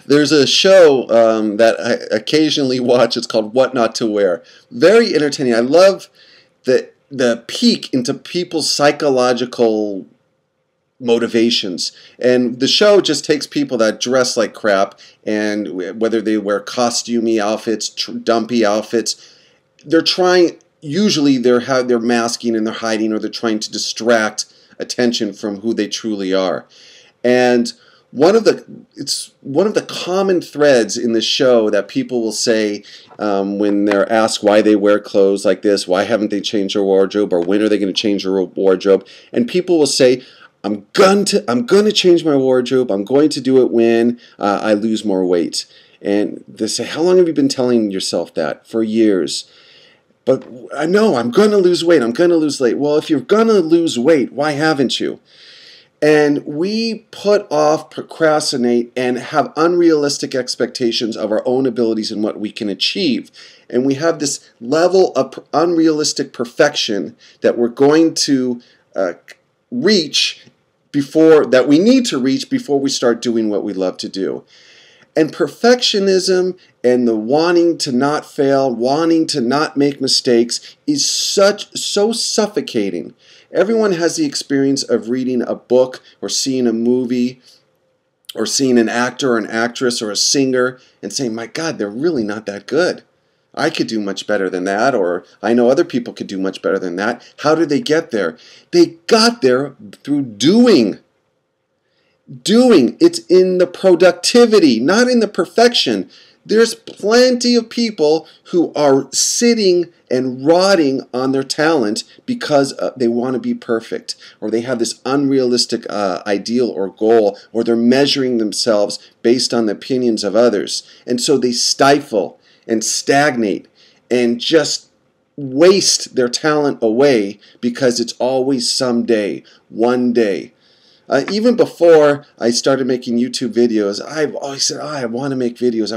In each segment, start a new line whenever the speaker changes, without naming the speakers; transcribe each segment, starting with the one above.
There's a show that I occasionally watch. It's called What Not to Wear. Very entertaining. I love the peek into people's psychological motivations. And the show just takes people that dress like crap, and whether they wear costumey outfits, dumpy outfits, they're trying. Usually, they're masking and they're hiding, or they're trying to distract attention from who they truly are. And it's one of the common threads in the show that people will say when they're asked why they wear clothes like this, why haven't they changed their wardrobe, or when are they going to change their wardrobe? And people will say, I'm going to change my wardrobe. I'm going to do it when I lose more weight. And they say, how long have you been telling yourself that? For years. But I know I'm going to lose weight. I'm going to lose weight. Well, if you're going to lose weight, why haven't you? And we put off, procrastinate, and have unrealistic expectations of our own abilities and what we can achieve. And we have this level of unrealistic perfection that we're going to reach that we need to reach before we start doing what we love to do. And perfectionism and the wanting to not fail, wanting to not make mistakes is so suffocating. Everyone has the experience of reading a book or seeing a movie or seeing an actor or an actress or a singer and saying, my God, they're really not that good. I could do much better than that, or I know other people could do much better than that. How did they get there? They got there through doing. Doing. It's in the productivity, not in the perfection. There's plenty of people who are sitting and rotting on their talent because they want to be perfect, or they have this unrealistic ideal or goal, or they're measuring themselves based on the opinions of others. And so they stifle and stagnate and just waste their talent away because it's always someday, one day. Even before I started making YouTube videos, I've always said, I want to make videos,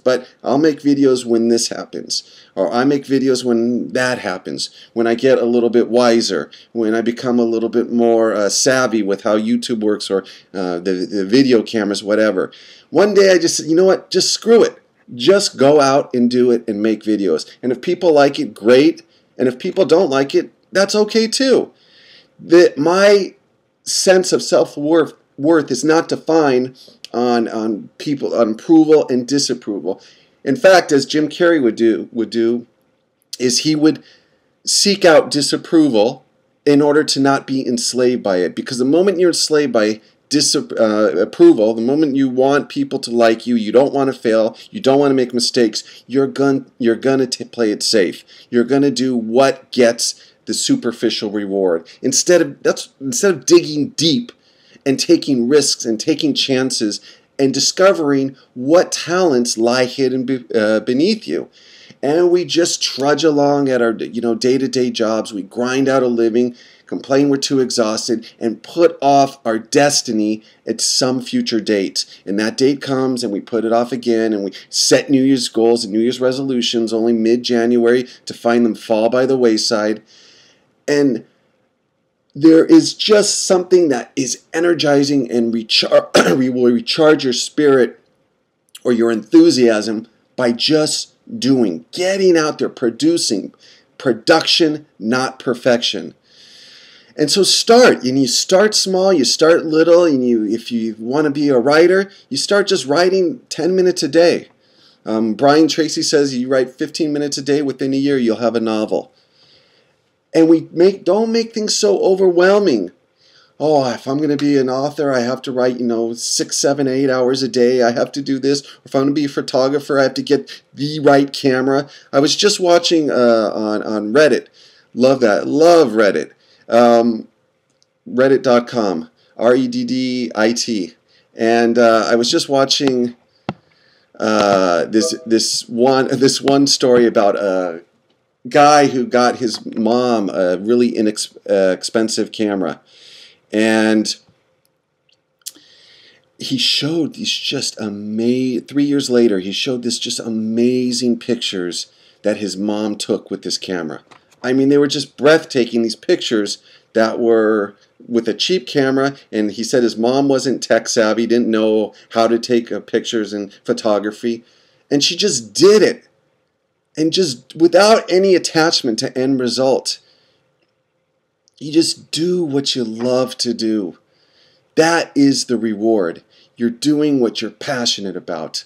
but I'll make videos when this happens, or I make videos when that happens, when I get a little bit wiser, when I become a little bit more savvy with how YouTube works, or the video cameras, whatever. One day I just said, you know what, just screw it. Just go out and do it and make videos. And if people like it, great. And if people don't like it, that's okay too. My sense of self-worth is not defined on approval and disapproval. In fact, as Jim Carrey would do, is he would seek out disapproval in order to not be enslaved by it. Because the moment you're enslaved by approval, the moment you want people to like you, you don't want to fail, you don't want to make mistakes, you're gonna play it safe. You're gonna do what gets the superficial reward instead of digging deep and taking risks and taking chances and discovering what talents lie hidden beneath you. And we just trudge along at our day-to-day jobs. We grind out a living, complain we're too exhausted, and put off our destiny at some future date. And that date comes, and we put it off again, and we set New Year's goals and New Year's resolutions only mid-January to find them fall by the wayside. And there is just something that is energizing and will recharge your spirit or your enthusiasm by just doing, getting out there, producing. Production, not perfection. And so start, and you start small, you start little, and if you want to be a writer, you start just writing 10 minutes a day. Brian Tracy says you write 15 minutes a day, within a year you'll have a novel. And don't make things so overwhelming. Oh, if I'm going to be an author, I have to write, 6, 7, 8 hours a day. I have to do this. Or if I'm going to be a photographer, I have to get the right camera. I was just watching on Reddit. Love that. Love Reddit. Reddit.com. Reddit. And I was just watching this one story about a guy who got his mom a really inexpensive camera, and he showed these just 3 years later, he showed this just amazing pictures that his mom took with this camera. I mean, they were just breathtaking, these pictures that were with a cheap camera, and he said his mom wasn't tech savvy, didn't know how to take pictures and photography, and she just did it, and just without any attachment to end result. You just do what you love to do. That is the reward. You're doing what you're passionate about,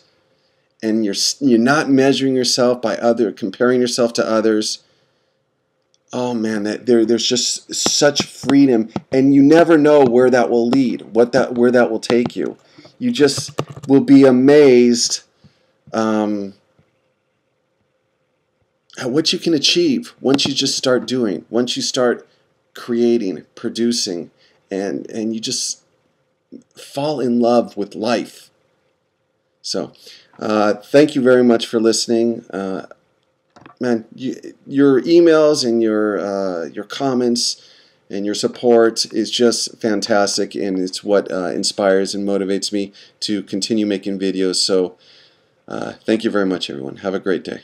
and you're not measuring yourself by comparing yourself to others. Oh man, there's just such freedom, and you never know where that will lead, where that will take you. You just will be amazed at what you can achieve once you just start doing, once you start creating, producing, and you just fall in love with life. So, thank you very much for listening. Man, your emails and your comments and your support is just fantastic, and it's what inspires and motivates me to continue making videos. So thank you very much, everyone. Have a great day.